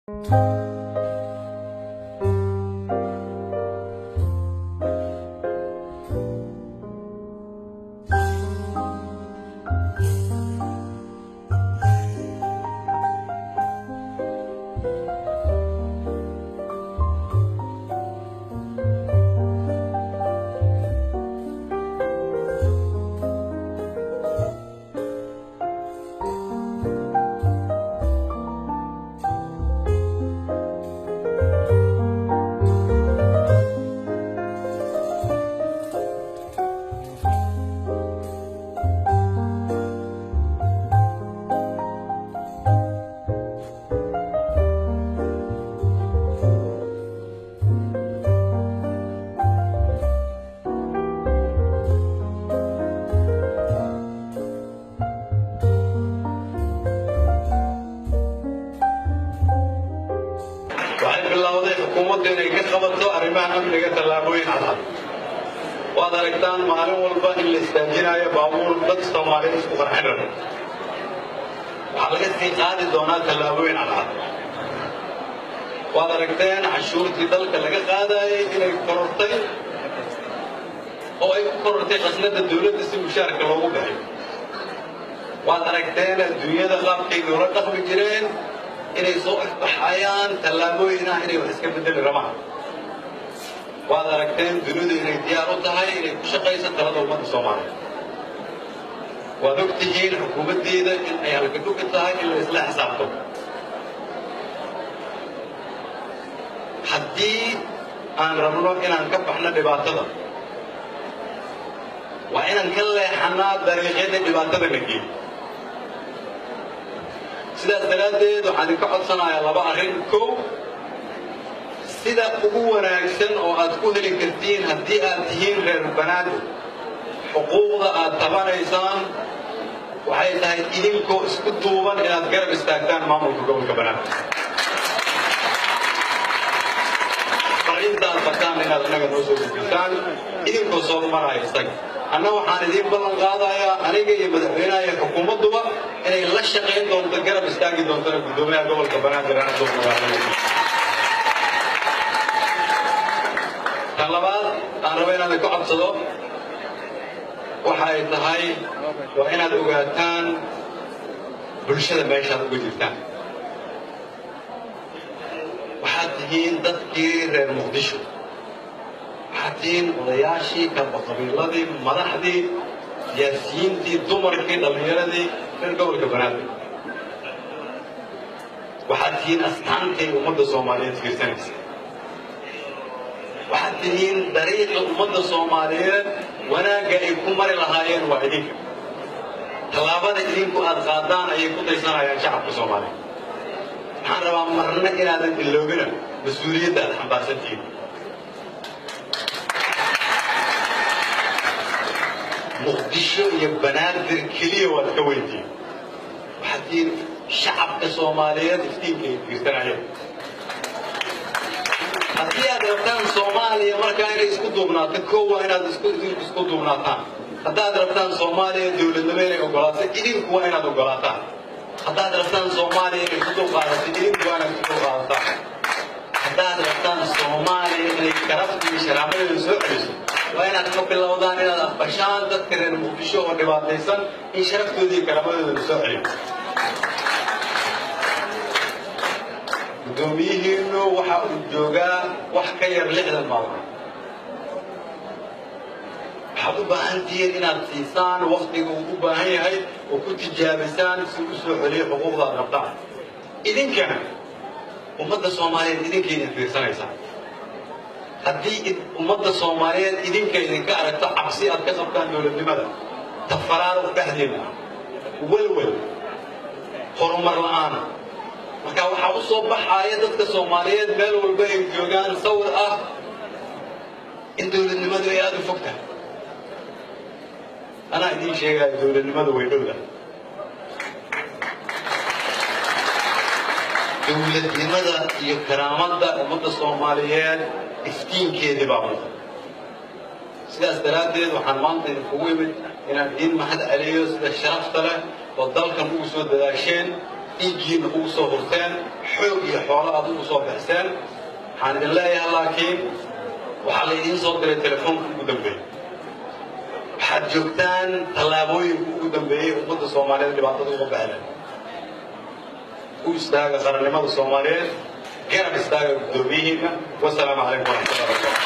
حكومتنا inay ka qabato arrimaha amniga tallaabooyin cad waad aragtaan maalin walba in la istaajinayo baabuur dad Soomaaliyeed isku qarxin waxa laga sii qaadi doonaa tallaabooyin cad waad aragtaan cashuurtii dalka laga qaadayay inay korortay oo ay ku korortay qasnada dawladda si mushaarka loogu bixiyo waad aragtaan adduunyada qaabkay dawladda dhaqmi jireen inay soo ifbaxayaan tallaabooyin ah inay wax iska bedeli rabaan waad aragteen dunidu inay diyaar u tahay inay ku shaqayso talada ummadda Soomaaliyeed waad ogtihiin xukuumaddeeda in ay halka ku tahay in la isla xisaabto haddii aan rabno inaan ka baxno dhibaatada waa inaan ka leexanaa dariiqyada dhibaatada nageey sidaas daraadeed waxaan ka codsanayaa laba arrin koow sida ugu wanaagsan oo aad ku heli kartiin haddii aad tihiin reer Banaadir xuquuqda aad tabanaysaan waxay tahay idinkoo isku duuban inaad garab istaagtaan maamulka gobolka Banaadir intaad qabtaan inaad anaga noo soo gudbisaan idinkoo soo maraya isaga anna waxaan idiin ballan qaadayaa aniga iyo madaxweynaha iyo xukuumadduba inay la shaqayn doonto garab istaagi doontana guddoomiyaha gobolka Banaadir aan soo magaalada tan labaad aan rabo inaad ka codsado waxa ay tahay waa inaad ogaataan bulshada meeshaad uga jirtaan waxaad tihiin dadkii reer Muqdisho waxaad tihiin odayaashii qabiiladii madaxdii siyaasiyiintii dumarkii dhallinyaradii reer gobolka Banaadir waxaad tihiin astaantii ummadda Soomaaliyeed fiirsanaysa waxaad tihiin dariiqa ummadda Soomaaliyeed wanaagga ay ku mari lahaayeen waa idinka tallaabada idinku aad qaadaan ayay ku daysanayaan shacabka Soomaaliyeed waxaan rabaa marna inaadan iloobina mas-uuliyadda aad xambaarsantihiin Muqdisho iyo Banaadir keliya waad ka weyntiin waxaad tihiin shacabka Soomaaliyeed iftiinka ay fiirsanayeen haddii aad rabtaan Soomaaliya markaa inay isku duubnaato koow waa inaad isku duubnaataan haddaad rabtaan Soomaaliya dawladnimo inay ogolaato idinku waa inaad ogolaataan haddaad rabtaan Soomaaliya inay ku dulqaadato idinku waa inaad ku dulqaadataan haddaad rabtaan Soomaaliya inay karafta iyo sharaamadeeda soo celiso waa inaad ka bilowdaan inaad aqbashaan dadka reer Muqdisho oo dhibaataysan in sharaftoodii karaamadooda soo celiyo gudoomiyihiinu waxa uu joogaa wax ka yar 60 maalmood waxaad u baahan tihiin inaad siisaan waqtiga uu u baahan yahay oo ku tijaabisaan si uu soo celiyo xuquuqda aad rabtaan idinkana ummadda Soomaaliyeed idinkeena fiirsanaysaa haddii ummadda Soomaaliyeed idinka idinka aragto cabsi aad ka qabtaan dawladnimada tafaraaro dhexdeeda walwal horumar la'aan marka waxa u soo baxaya dadka Soomaaliyeed meel walba ay joogaan sawir ah in dawladnimadu ay aad u fogtahay أنا أدين شيء دولة لماذا ويدولة دولة لماذا يكرامات المدة الصومالية إفتين كذي بعض سلاس ثلاثة وحنمان تنفوي من إن الدين ما حد عليه سلاس شرف له وضل كم بوسود داشين dhiiggiina ugu soo hurteen xoog iyo xoolo aad ugu soo baxseen waxaan idin leeyahay laakiin waxaa laydiin soo diray telefoonka ugu dambeeyey waxaad joogtaan tallaabooyinka ugu dambeeyey ummadda soomaaliyeed dhibaatada uga baxleen u istaaga qarannimada soomaaliyeed garab istaaga guddoomiyihiina wasalaamu calaykum waraxmatullahi wabarakatu